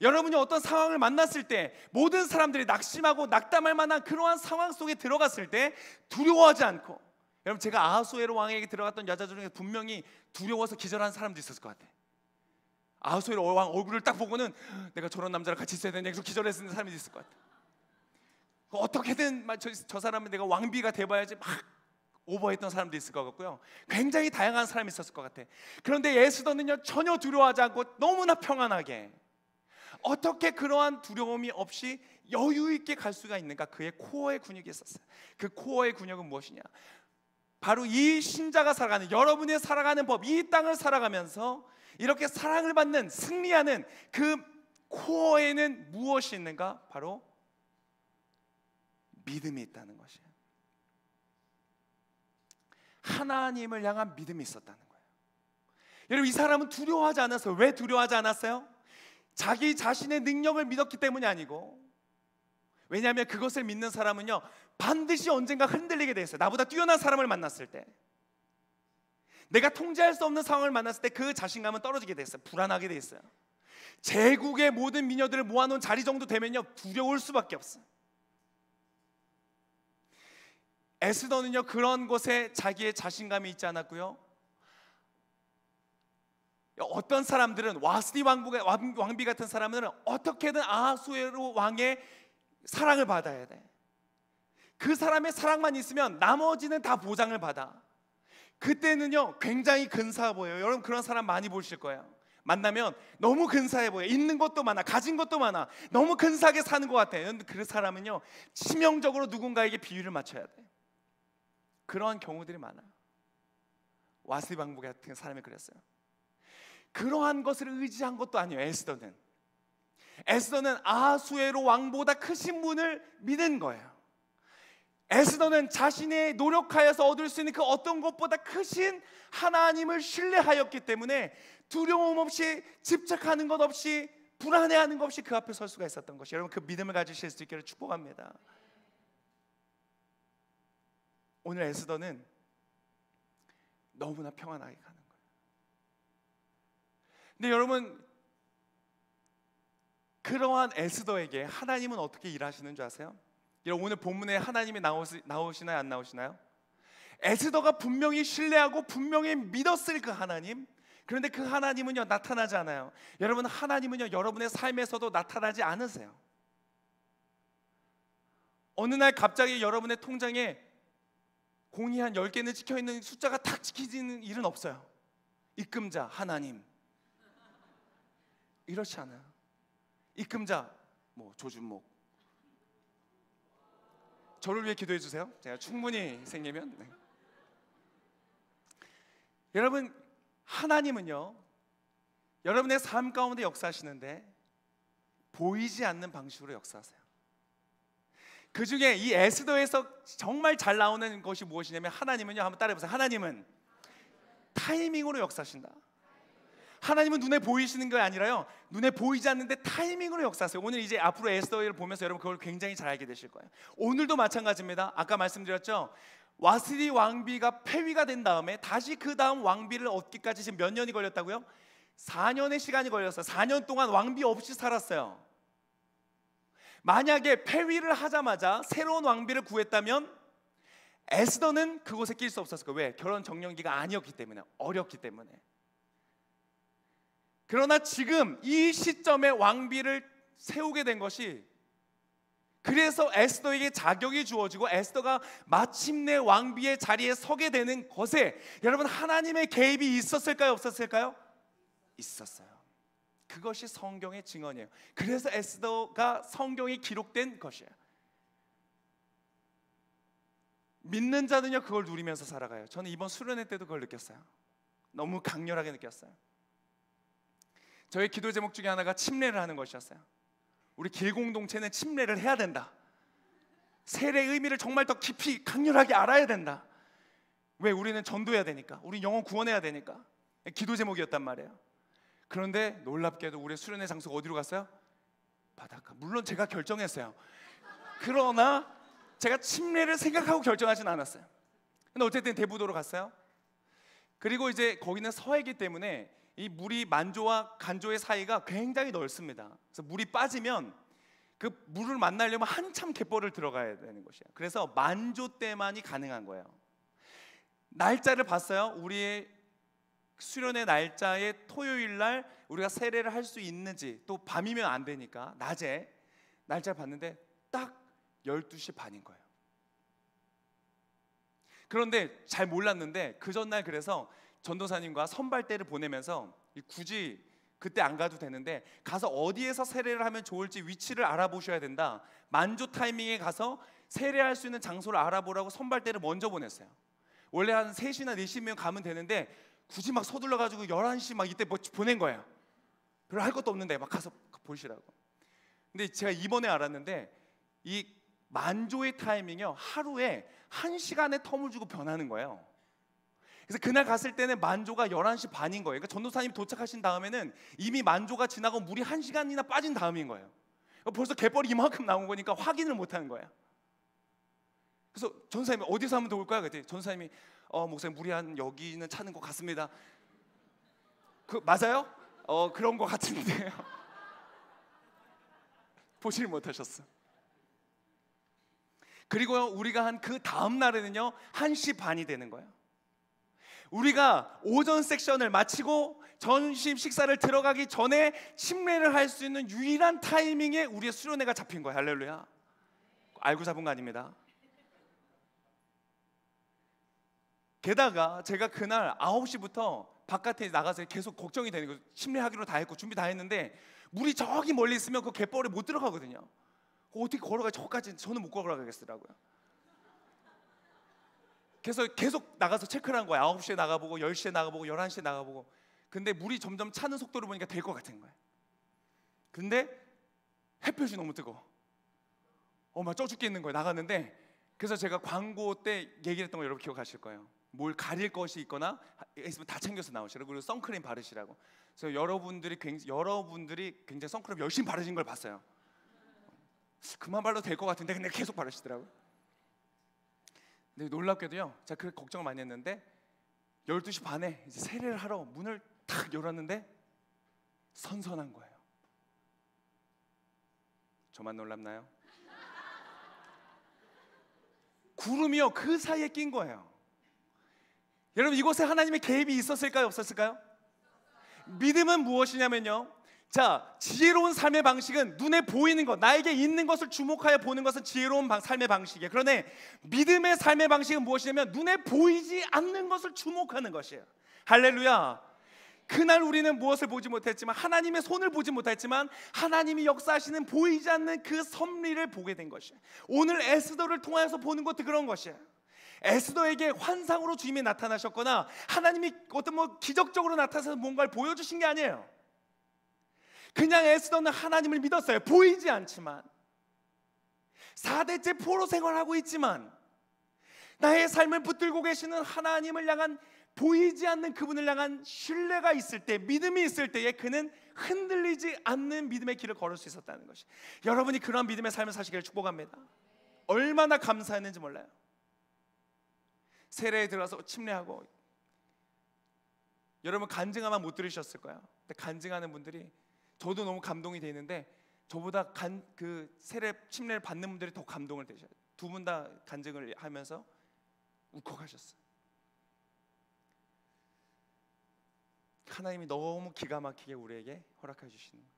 여러분이 어떤 상황을 만났을 때 모든 사람들이 낙심하고 낙담할 만한 그러한 상황 속에 들어갔을 때 두려워하지 않고, 여러분 제가 아하수에로 왕에게 들어갔던 여자 중에 분명히 두려워서 기절한 사람도 있었을 것 같아. 아하수에로 왕 얼굴을 딱 보고는 내가 저런 남자랑 같이 있어야 되는데 계속 기절했는 사람이 있을 것 같아. 어떻게든 저 사람은 내가 왕비가 돼봐야지 막 오버했던 사람도 있을 것 같고요. 굉장히 다양한 사람이 있었을 것 같아. 그런데 에스더는요 전혀 두려워하지 않고 너무나 평안하게 어떻게 그러한 두려움이 없이 여유 있게 갈 수가 있는가? 그의 코어의 근육이 있었어요. 그 코어의 근육은 무엇이냐? 바로 이 신자가 살아가는, 여러분이 살아가는 법, 이 땅을 살아가면서 이렇게 사랑을 받는, 승리하는 그 코어에는 무엇이 있는가? 바로 믿음이 있다는 것이에요. 하나님을 향한 믿음이 있었다는 거예요. 여러분 이 사람은 두려워하지 않았어요. 왜 두려워하지 않았어요? 자기 자신의 능력을 믿었기 때문이 아니고, 왜냐하면 그것을 믿는 사람은요 반드시 언젠가 흔들리게 돼 있어요. 나보다 뛰어난 사람을 만났을 때, 내가 통제할 수 없는 상황을 만났을 때 그 자신감은 떨어지게 돼 있어요. 불안하게 돼 있어요. 제국의 모든 미녀들을 모아놓은 자리 정도 되면요 두려울 수밖에 없어요. 에스더는요 그런 곳에 자기의 자신감이 있지 않았고요, 어떤 사람들은 와스디 왕비 같은 사람들은 어떻게든 아하수에로 왕의 사랑을 받아야 돼. 그 사람의 사랑만 있으면 나머지는 다 보장을 받아. 그때는요 굉장히 근사해 보여요. 여러분 그런 사람 많이 보실 거예요. 만나면 너무 근사해 보여. 있는 것도 많아, 가진 것도 많아, 너무 근사하게 사는 것 같아. 그 사람은요 치명적으로 누군가에게 비유를 맞춰야 돼. 그런 경우들이 많아요. 와스디 왕비 같은 사람이 그랬어요. 그러한 것을 의지한 것도 아니에요. 에스더는 아하수에로 왕보다 크신 분을 믿은 거예요. 에스더는 자신의 노력하여서 얻을 수 있는 그 어떤 것보다 크신 하나님을 신뢰하였기 때문에 두려움 없이, 집착하는 것 없이, 불안해하는 것 없이 그 앞에 설 수가 있었던 것이, 여러분 그 믿음을 가지실 수 있기를 축복합니다. 오늘 에스더는 너무나 평안하게 가는 거예요. 근데 여러분 그러한 에스더에게 하나님은 어떻게 일하시는 줄 아세요? 여러분 오늘 본문에 하나님이 나오시나요? 안 나오시나요? 에스더가 분명히 신뢰하고 분명히 믿었을 그 하나님, 그런데 그 하나님은요 나타나지 않아요. 여러분 하나님은요 여러분의 삶에서도 나타나지 않으세요. 어느 날 갑자기 여러분의 통장에 공이 한 10개는 찍혀있는 숫자가 탁 찍히는 일은 없어요. 입금자 하나님. 이렇지 않아요. 입금자 뭐 조준목. 저를 위해 기도해 주세요. 제가 충분히 생기면. 네. 여러분, 하나님은요, 여러분의 삶 가운데 역사하시는데 보이지 않는 방식으로 역사하세요. 그 중에 이 에스더에서 정말 잘 나오는 것이 무엇이냐면, 하나님은요, 한번 따라해보세요. 하나님은 타이밍으로 역사하신다. 하나님은 눈에 보이시는 게 아니라요, 눈에 보이지 않는데 타이밍으로 역사하세요. 오늘 이제 앞으로 에스더를 보면서 여러분 그걸 굉장히 잘 알게 되실 거예요. 오늘도 마찬가지입니다. 아까 말씀드렸죠, 와스디 왕비가 폐위가 된 다음에 다시 그 다음 왕비를 얻기까지 지금 몇 년이 걸렸다고요? 4년의 시간이 걸렸어요. 4년 동안 왕비 없이 살았어요. 만약에 폐위를 하자마자 새로운 왕비를 구했다면 에스더는 그곳에 낄 수 없었을 거예요. 왜? 결혼 정년기가 아니었기 때문에, 어렸기 때문에. 그러나 지금 이 시점에 왕비를 세우게 된 것이, 그래서 에스더에게 자격이 주어지고 에스더가 마침내 왕비의 자리에 서게 되는 것에 여러분, 하나님의 개입이 있었을까요? 없었을까요? 있었어요. 그것이 성경의 증언이에요. 그래서 에스더가 성경에 기록된 것이에요. 믿는 자는요, 그걸 누리면서 살아가요. 저는 이번 수련회 때도 그걸 느꼈어요. 너무 강렬하게 느꼈어요. 저의 기도 제목 중에 하나가 침례를 하는 것이었어요. 우리 길공동체는 침례를 해야 된다. 세례의 의미를 정말 더 깊이 강렬하게 알아야 된다. 왜? 우리는 전도해야 되니까, 우리 영혼 구원해야 되니까. 기도 제목이었단 말이에요. 그런데 놀랍게도 우리 수련회 장소가 어디로 갔어요? 바닷가. 물론 제가 결정했어요. 그러나 제가 침례를 생각하고 결정하진 않았어요. 근데 어쨌든 대부도로 갔어요. 그리고 이제 거기는 서해이기 때문에 이 물이 만조와 간조의 사이가 굉장히 넓습니다. 그래서 물이 빠지면 그 물을 만나려면 한참 갯벌을 들어가야 되는 것이에요. 그래서 만조 때만이 가능한 거예요. 날짜를 봤어요. 우리의 수련의 날짜에 토요일 날 우리가 세례를 할 수 있는지, 또 밤이면 안 되니까 낮에 날짜를 봤는데 딱 12시 반인 거예요. 그런데 잘 몰랐는데 그 전날 그래서 전도사님과 선발대를 보내면서 굳이 그때 안 가도 되는데 가서 어디에서 세례를 하면 좋을지 위치를 알아보셔야 된다. 만조 타이밍에 가서 세례할 수 있는 장소를 알아보라고 선발대를 먼저 보냈어요. 원래 한 3시나 4시면 가면 되는데 굳이 막 서둘러 가지고 11시 막 이때 보낸 거예요. 별로 할 것도 없는데 막 가서 보시라고. 근데 제가 이번에 알았는데 이 만조의 타이밍이요, 하루에 1시간의 텀을 주고 변하는 거예요. 그래서 그날 갔을 때는 만조가 11시 반인 거예요. 그러니까 전도사님 도착하신 다음에는 이미 만조가 지나고 물이 1시간이나 빠진 다음인 거예요. 벌써 갯벌이 이만큼 나온 거니까 확인을 못 하는 거예요. 그래서 전도사님이 어디서 하면 좋을까요? 그랬더니 전도사님이 목사님 물이 한 여기는 차는 것 같습니다. 그 맞아요? 그런 것 같은데요. 보질 못하셨어. 그리고 우리가 한 그 다음 날에는요 1시 반이 되는 거예요. 우리가 오전 섹션을 마치고 점심 식사를 들어가기 전에 침례를 할 수 있는 유일한 타이밍에 우리의 수련회가 잡힌 거예요. 할렐루야. 알고 잡은 거 아닙니다. 게다가 제가 그날 9시부터 바깥에 나가서 계속 걱정이 되는 거예요. 침례하기로 다 했고 준비 다 했는데 물이 저기 멀리 있으면 그 갯벌에 못 들어가거든요. 어떻게 걸어가? 저까지 저는 못 걸어가겠더라고요. 그래서 계속 나가서 체크를 한 거예요. 9시에 나가보고 10시에 나가보고 11시에 나가보고. 근데 물이 점점 차는 속도를 보니까 될 것 같은 거예요. 근데 햇볕이 너무 뜨거워. 막 쪄 죽겠는 거예요. 나갔는데 그래서 제가 광고 때 얘기했던 거 여러분 기억하실 거예요. 뭘 가릴 것이 있거나 있으면 다 챙겨서 나오시라고. 그리고 선크림 바르시라고. 그래서 여러분들이 굉장히 선크림 열심히 바르신 걸 봤어요. 그만 발라도 될 것 같은데 근데 계속 바르시더라고요. 근데 놀랍게도요, 제가 그 걱정을 많이 했는데 12시 반에 이제 세례를 하러 문을 탁 열었는데 선선한 거예요. 저만 놀랍나요? 구름이요 그 사이에 낀 거예요. 여러분, 이곳에 하나님의 개입이 있었을까요? 없었을까요? 믿음은 무엇이냐면요, 자, 지혜로운 삶의 방식은 눈에 보이는 것, 나에게 있는 것을 주목하여 보는 것은 지혜로운 삶의 방식이에요. 그런데 믿음의 삶의 방식은 무엇이냐면 눈에 보이지 않는 것을 주목하는 것이에요. 할렐루야. 그날 우리는 무엇을 보지 못했지만, 하나님의 손을 보지 못했지만 하나님이 역사하시는 보이지 않는 그 섭리를 보게 된 것이에요. 오늘 에스더를 통하여서 보는 것도 그런 것이에요. 에스더에게 환상으로 주님이 나타나셨거나 하나님이 어떤 기적적으로 나타나서 뭔가를 보여주신 게 아니에요. 그냥 에스더는 하나님을 믿었어요. 보이지 않지만, 4대째 포로 생활하고 있지만 나의 삶을 붙들고 계시는 하나님을 향한, 보이지 않는 그분을 향한 신뢰가 있을 때, 믿음이 있을 때에 그는 흔들리지 않는 믿음의 길을 걸을 수 있었다는 것이, 여러분이 그런 믿음의 삶을 사시기를 축복합니다. 얼마나 감사했는지 몰라요. 세례에 들어가서 침례하고, 여러분 간증하면 못 들으셨을 거예요. 근데 간증하는 분들이, 저도 너무 감동이 되는데 저보다 그 세례 침례를 받는 분들이 더 감동을 되셔요. 두 분 다 간증을 하면서 울컥하셨어요. 하나님이 너무 기가 막히게 우리에게 허락해 주시는 거예요.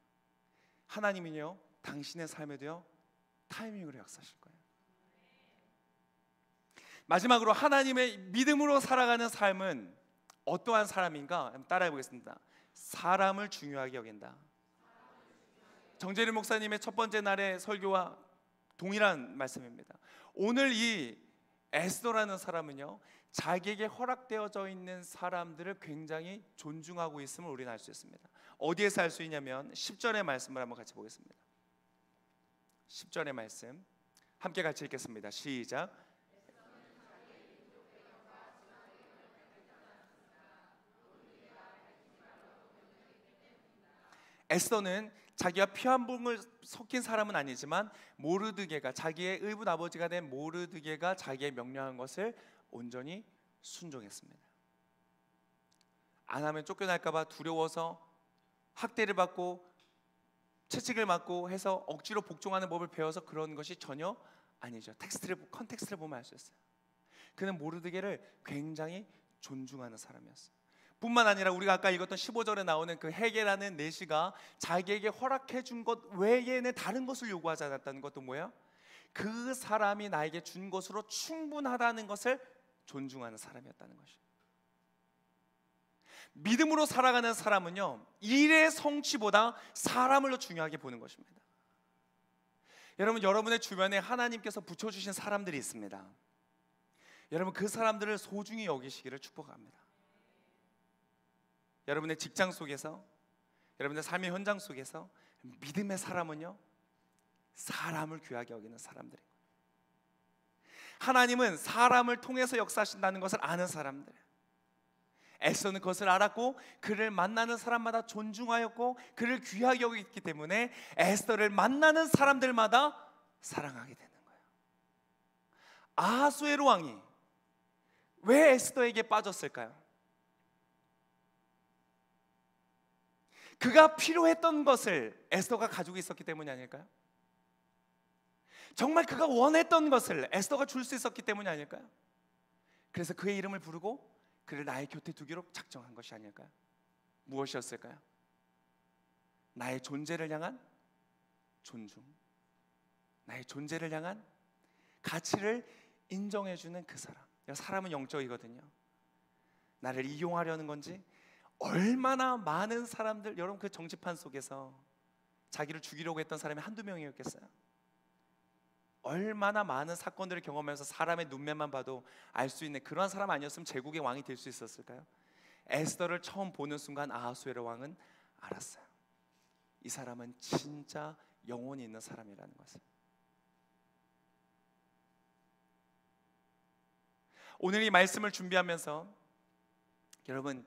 하나님은요, 당신의 삶에도요 타이밍으로 역사하실 거예요. 마지막으로, 하나님의 믿음으로 살아가는 삶은 어떠한 사람인가? 한번 따라해 보겠습니다. 사람을 중요하게 여긴다. 정재림 목사님의 첫 번째 날의 설교와 동일한 말씀입니다. 오늘 이 에스더라는 사람은요, 자기에게 허락되어져 있는 사람들을 굉장히 존중하고 있음을 우리는 알 수 있습니다. 어디에서 알 수 있냐면 10절의 말씀을 한번 같이 보겠습니다. 10절의 말씀 함께 같이 읽겠습니다. 시작. 에스더는 자기와 피 한 방울 섞인 사람은 아니지만 모르드게가, 자기의 의붓 아버지가 된 모르드게가 자기의 명령한 것을 온전히 순종했습니다. 안 하면 쫓겨날까 봐 두려워서 학대를 받고 채찍을 맞고 해서 억지로 복종하는 법을 배워서 그런 것이 전혀 아니죠. 컨텍스트를 보면 알 수 있어요. 그는 모르드게를 굉장히 존중하는 사람이었어요. 뿐만 아니라 우리가 아까 읽었던 15절에 나오는 그 헤게라는 내시가 자기에게 허락해 준 것 외에는 다른 것을 요구하지 않았다는 것도 뭐예요? 그 사람이 나에게 준 것으로 충분하다는 것을 존중하는 사람이었다는 것이에요. 믿음으로 살아가는 사람은요, 일의 성취보다 사람을 더 중요하게 보는 것입니다. 여러분, 여러분의 주변에 하나님께서 붙여주신 사람들이 있습니다. 여러분, 그 사람들을 소중히 여기시기를 축복합니다. 여러분의 직장 속에서, 여러분의 삶의 현장 속에서 믿음의 사람은요, 사람을 귀하게 여기는 사람들이에요. 하나님은 사람을 통해서 역사하신다는 것을 아는 사람들. 에스더는 그것을 알았고 그를 만나는 사람마다 존중하였고 그를 귀하게 여겼기 때문에 에스더를 만나는 사람들마다 사랑하게 되는 거예요. 아하수에로 왕이 왜 에스더에게 빠졌을까요? 그가 필요했던 것을 에스더가 가지고 있었기 때문이 아닐까요? 정말 그가 원했던 것을 에스더가 줄 수 있었기 때문이 아닐까요? 그래서 그의 이름을 부르고 그를 나의 곁에 두기로 작정한 것이 아닐까요? 무엇이었을까요? 나의 존재를 향한 존중, 나의 존재를 향한 가치를 인정해주는 그 사람. 사람은 영적이거든요. 나를 이용하려는 건지, 얼마나 많은 사람들, 여러분 그 정치판 속에서 자기를 죽이려고 했던 사람이 한두 명이었겠어요? 얼마나 많은 사건들을 경험하면서 사람의 눈매만 봐도 알 수 있는 그런 사람 아니었으면 제국의 왕이 될 수 있었을까요? 에스더를 처음 보는 순간 아하수에로 왕은 알았어요. 이 사람은 진짜 영혼이 있는 사람이라는 것을. 오늘 이 말씀을 준비하면서 여러분,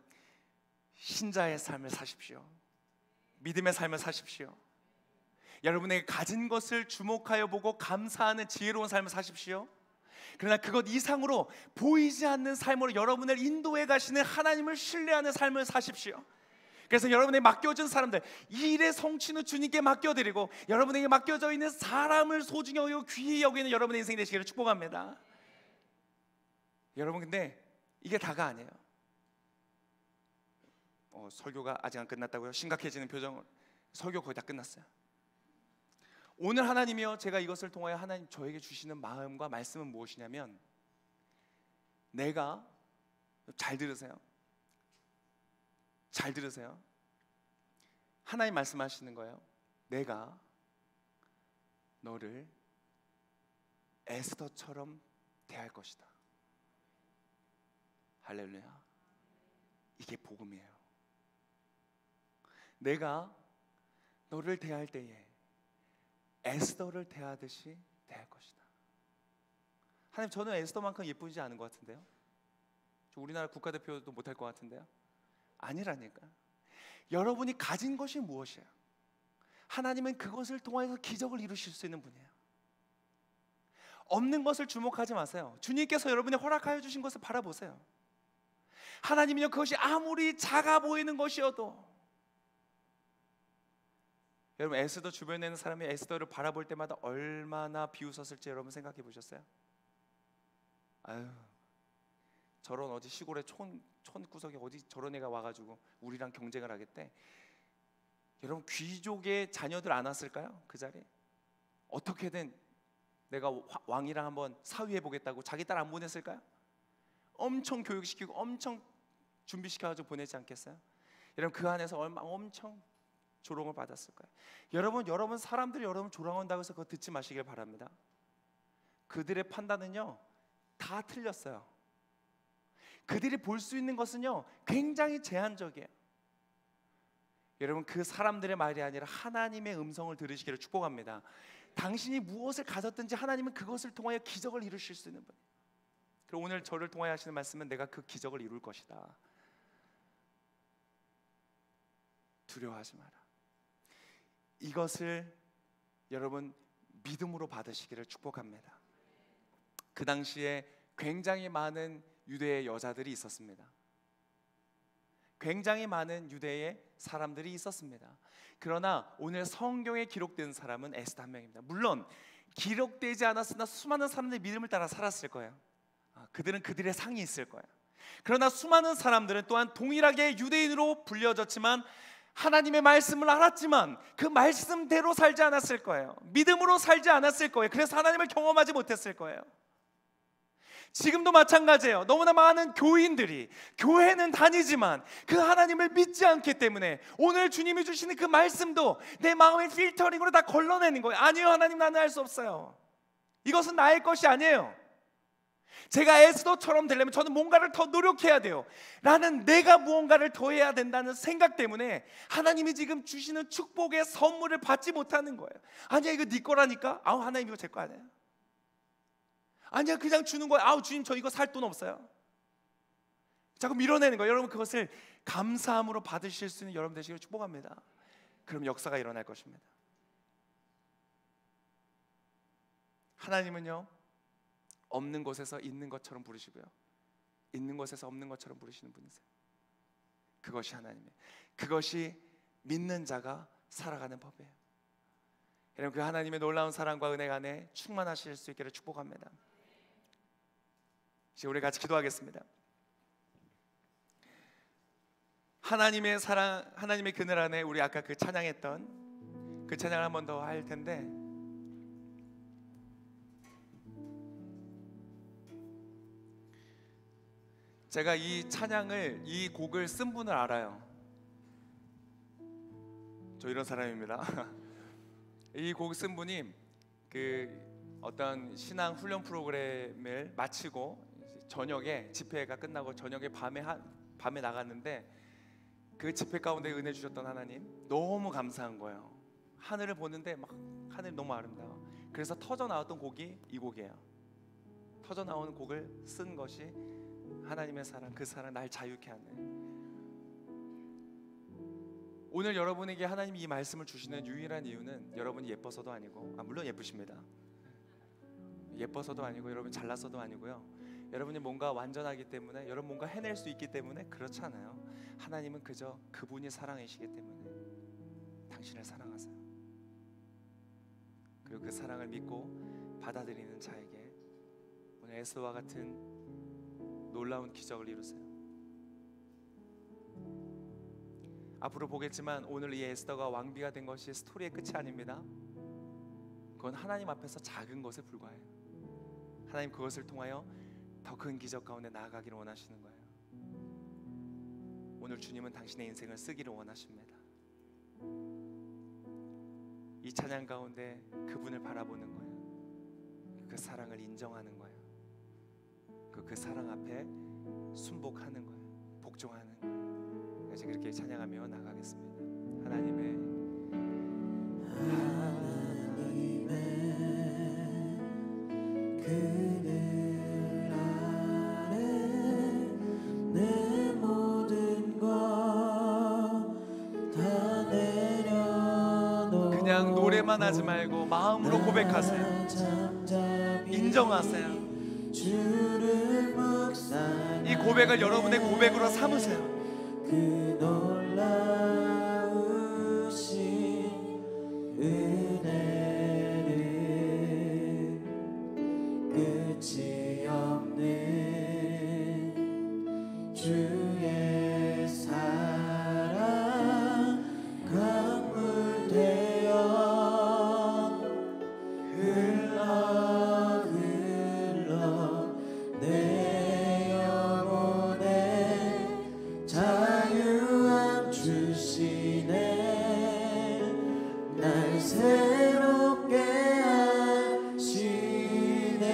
신자의 삶을 사십시오. 믿음의 삶을 사십시오. 여러분에게 가진 것을 주목하여 보고 감사하는 지혜로운 삶을 사십시오. 그러나 그것 이상으로 보이지 않는 삶으로 여러분을 인도해 가시는 하나님을 신뢰하는 삶을 사십시오. 그래서 여러분에게 맡겨진 사람들, 이 일의 성취는 주님께 맡겨드리고 여러분에게 맡겨져 있는 사람을 소중히 여기고 귀히 여기는 여러분의 인생이 되시기를 축복합니다. 여러분, 근데 이게 다가 아니에요. 설교가 아직 안 끝났다고요? 심각해지는 표정을. 설교 거의 다 끝났어요. 오늘 하나님이요, 제가 이것을 통하여 하나님 저에게 주시는 마음과 말씀은 무엇이냐면, 내가, 잘 들으세요, 잘 들으세요, 하나님 말씀하시는 거예요. 내가 너를 에스더처럼 대할 것이다. 할렐루야. 이게 복음이에요. 내가 너를 대할 때에 에스더를 대하듯이 대할 것이다. 하나님, 저는 에스더만큼 예쁘지 않은 것 같은데요? 저 우리나라 국가대표도 못할 것 같은데요? 아니라니까. 여러분이 가진 것이 무엇이에요? 하나님은 그것을 통해서 기적을 이루실 수 있는 분이에요. 없는 것을 주목하지 마세요. 주님께서 여러분이 허락하여 주신 것을 바라보세요. 하나님은요, 그것이 아무리 작아 보이는 것이어도, 여러분 에스더 주변에 있는 사람이 에스더를 바라볼 때마다 얼마나 비웃었을지 여러분 생각해 보셨어요? 아유, 저런 어디 시골의 촌 구석에 어디 저런 애가 와가지고 우리랑 경쟁을 하겠대. 여러분 귀족의 자녀들 안 왔을까요? 그 자리에 어떻게든 내가 왕이랑 한번 사위해 보겠다고 자기 딸 안 보냈을까요? 엄청 교육시키고 엄청 준비시켜가지고 보내지 않겠어요? 여러분 그 안에서 엄청 조롱을 받았을 거예요. 여러분 사람들이 여러분 조롱한다고 해서 그거 듣지 마시길 바랍니다. 그들의 판단은요 다 틀렸어요. 그들이 볼 수 있는 것은요 굉장히 제한적이에요. 여러분 그 사람들의 말이 아니라 하나님의 음성을 들으시기를 축복합니다. 당신이 무엇을 가졌든지 하나님은 그것을 통하여 기적을 이루실 수 있는 분이에요. 그리고 오늘 저를 통하여 하시는 말씀은 내가 그 기적을 이룰 것이다. 두려워하지 마라. 이것을 여러분 믿음으로 받으시기를 축복합니다. 그 당시에 굉장히 많은 유대의 여자들이 있었습니다. 굉장히 많은 유대의 사람들이 있었습니다. 그러나 오늘 성경에 기록된 사람은 에스더 한 명입니다. 물론 기록되지 않았으나 수많은 사람들의 믿음을 따라 살았을 거예요. 그들은 그들의 상이 있을 거예요. 그러나 수많은 사람들은 또한 동일하게 유대인으로 불려졌지만 하나님의 말씀을 알았지만 그 말씀대로 살지 않았을 거예요. 믿음으로 살지 않았을 거예요. 그래서 하나님을 경험하지 못했을 거예요. 지금도 마찬가지예요. 너무나 많은 교인들이 교회는 다니지만 그 하나님을 믿지 않기 때문에 오늘 주님이 주시는 그 말씀도 내 마음의 필터링으로 다 걸러내는 거예요. 아니요, 하나님, 나는 할 수 없어요. 이것은 나의 것이 아니에요. 제가 에스더처럼 되려면 저는 뭔가를 더 노력해야 돼요 라는, 내가 무언가를 더 해야 된다는 생각 때문에 하나님이 지금 주시는 축복의 선물을 받지 못하는 거예요. 아니야, 이거 네 거라니까. 아우, 하나님 이거 제 거 아니에요. 아니야, 그냥 주는 거예요. 아우, 주님 저 이거 살 돈 없어요. 자꾸 밀어내는 거예요. 여러분 그것을 감사함으로 받으실 수 있는 여러분 되시기를 축복합니다. 그럼 역사가 일어날 것입니다. 하나님은요 없는 곳에서 있는 것처럼 부르시고요 있는 곳에서 없는 것처럼 부르시는 분이세요. 그것이 하나님이에요. 그것이 믿는 자가 살아가는 법이에요. 여러분 그 하나님의 놀라운 사랑과 은혜 안에 충만하실 수 있기를 축복합니다. 이제 우리 같이 기도하겠습니다. 하나님의 사랑, 하나님의 그늘 안에 우리 아까 그 찬양했던 그 찬양을 한 번 더 할 텐데, 제가 이 찬양을, 이 곡을 쓴 분을 알아요. 저 이런 사람입니다. 이 곡 쓴 분이 그 어떤 신앙 훈련 프로그램을 마치고 저녁에 집회가 끝나고 저녁에 밤에 나갔는데 그 집회 가운데 은혜 주셨던 하나님 너무 감사한 거예요. 하늘을 보는데 막 하늘이 너무 아름다워. 그래서 터져 나왔던 곡이 이 곡이에요. 터져 나오는 곡을 쓴 것이 하나님의 사랑, 그 사랑 날 자유케 하네. 오늘 여러분에게 하나님이 이 말씀을 주시는 유일한 이유는 여러분이 예뻐서도 아니고, 물론 예쁘십니다. 예뻐서도 아니고 여러분 잘나서도 아니고요, 여러분이 뭔가 완전하기 때문에, 여러분 뭔가 해낼 수 있기 때문에 그렇지 않아요. 하나님은 그저 그분이 사랑이시기 때문에 당신을 사랑하세요. 그리고 그 사랑을 믿고 받아들이는 자에게 오늘 에스더와 같은 놀라운 기적을 이루세요. 앞으로 보겠지만 오늘 이 에스더가 왕비가 된 것이 스토리의 끝이 아닙니다. 그건 하나님 앞에서 작은 것에 불과해요. 하나님 그것을 통하여 더 큰 기적 가운데 나아가기를 원하시는 거예요. 오늘 주님은 당신의 인생을 쓰기를 원하십니다. 이 찬양 가운데 그분을 바라보는 거예요. 그 사랑을 인정하는 거예요. 그 사랑 앞에 순복하는 거예요. 복종하는 거예요. 그래서 그렇게 찬양하며 나가겠습니다. 하나님의 그늘 아래 내 모든 것 다 내려놓고 그냥 노래만 하지 말고 마음으로 고백하세요. 인정하세요. 이 고백을 여러분의 고백으로 삼으세요. 그 놀라우신 은혜를 끝이 없는 주의 사랑 강물 되어 흘러 내 영혼에 자유함 주시네. 날 새롭게 하시네.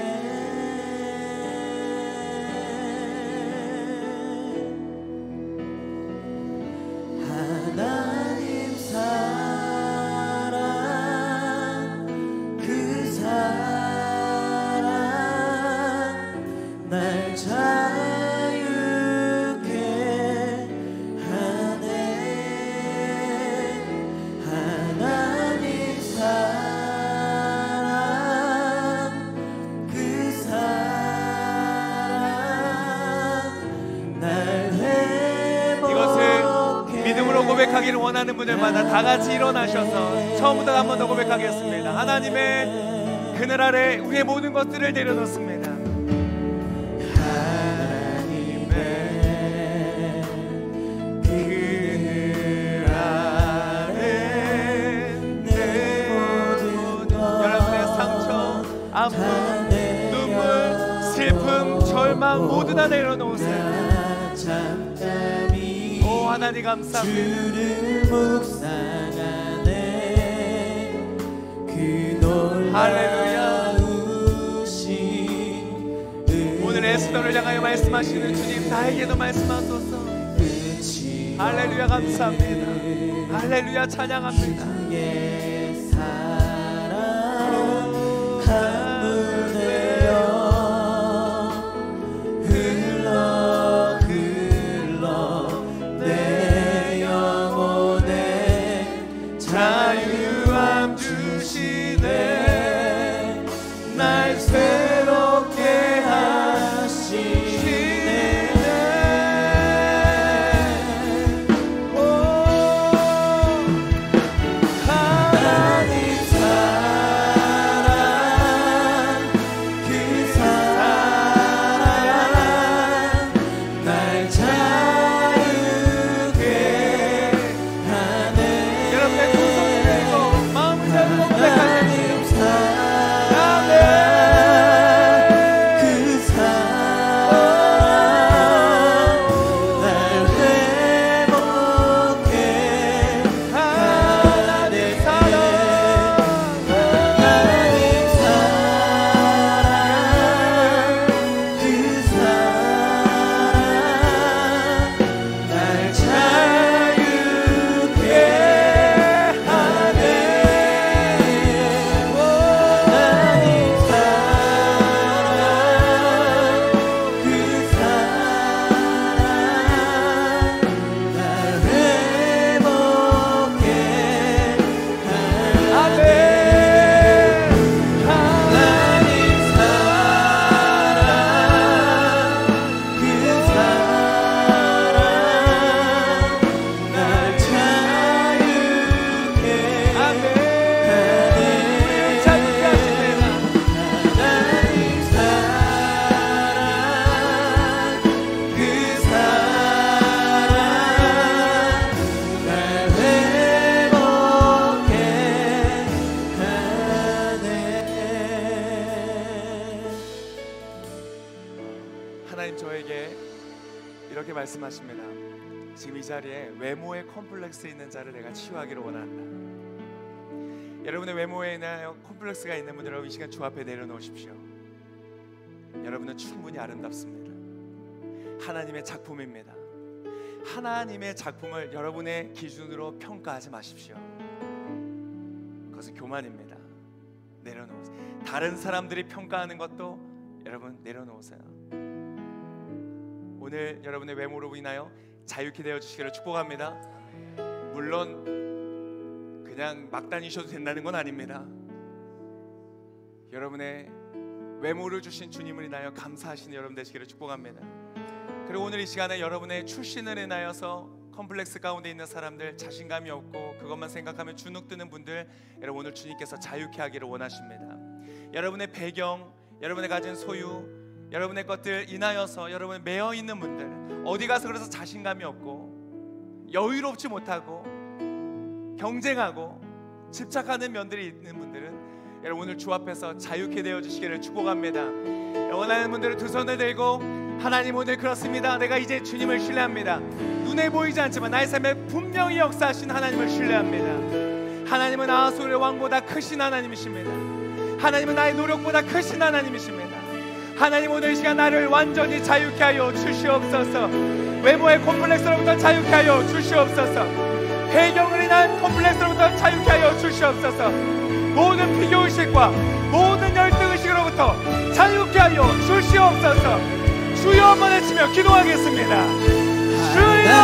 하나님 사랑 그 사랑 날 자유케 하네. 하나님 사랑 그 사랑 날 회복케. 이것을 믿음으로 고백하기를 원하는 분들마다 다 같이 일어나셔서 처음부터 한 번 더 고백하겠습니다. 하나님의 그늘 아래 우리의 모든 것들을 내려놓습니다. 하나님의 그늘 아래 내 모든 것 여러분의 상처, 아픔, 눈물, 슬픔, 절망 모두 다 내려놓으세요. 잠잠히 오 하나님 감사합니다. 주를 묵상하네. 그 놀라우신 오늘 에스더를 향하여 말씀하시는 주님 나에게도 말씀하소서. 할렐루야 감사합니다. 할렐루야 찬양합니다. 주의 사랑 강물 되어 흘러 내 영혼에 자유함 주시네. 날 새롭게 하시네. 하나님의 말씀하십니다. 지금 이 자리에 외모에 컴플렉스 있는 자를 내가 치유하기를 원한다. 여러분의 외모에 인하여 컴플렉스가 있는 분들, 여러분 이 시간 주 앞에 내려놓으십시오. 여러분은 충분히 아름답습니다. 하나님의 작품입니다. 하나님의 작품을 여러분의 기준으로 평가하지 마십시오. 그것은 교만입니다. 내려놓으세요. 다른 사람들이 평가하는 것도 여러분 내려놓으세요. 오늘 여러분의 외모로 인하여 자유케 되어 주시기를 축복합니다. 물론 그냥 막 다니셔도 된다는 건 아닙니다. 여러분의 외모를 주신 주님을 인하여 감사하시는 여러분 되시기를 축복합니다. 그리고 오늘 이 시간에 여러분의 출신을 인하여서 컴플렉스 가운데 있는 사람들, 자신감이 없고 그것만 생각하면 주눅드는 분들, 여러분 오늘 주님께서 자유케 하기를 원하십니다. 여러분의 배경, 여러분의 가진 소유, 여러분의 것들 인하여서 여러분 매여 있는 분들, 어디 가서 그래서 자신감이 없고 여유롭지 못하고 경쟁하고 집착하는 면들이 있는 분들은 여러분 오늘 주 앞에서 자유케 되어 주시기를 축복합니다. 원하는 분들은 두 손을 들고, 하나님 오늘 그렇습니다. 내가 이제 주님을 신뢰합니다. 눈에 보이지 않지만 나의 삶에 분명히 역사하신 하나님을 신뢰합니다. 하나님은 아하수엘의 왕보다 크신 하나님이십니다. 하나님은 나의 노력보다 크신 하나님이십니다. 하나님 오늘 이 시간 나를 완전히 자유케 하여 주시옵소서. 외모의 콤플렉스로부터 자유케 하여 주시옵소서. 배경을 인한 콤플렉스로부터 자유케 하여 주시옵소서. 모든 비교의식과 모든 열등의식으로부터 자유케 하여 주시옵소서. 주여 한번 외치며 기도하겠습니다. 주여!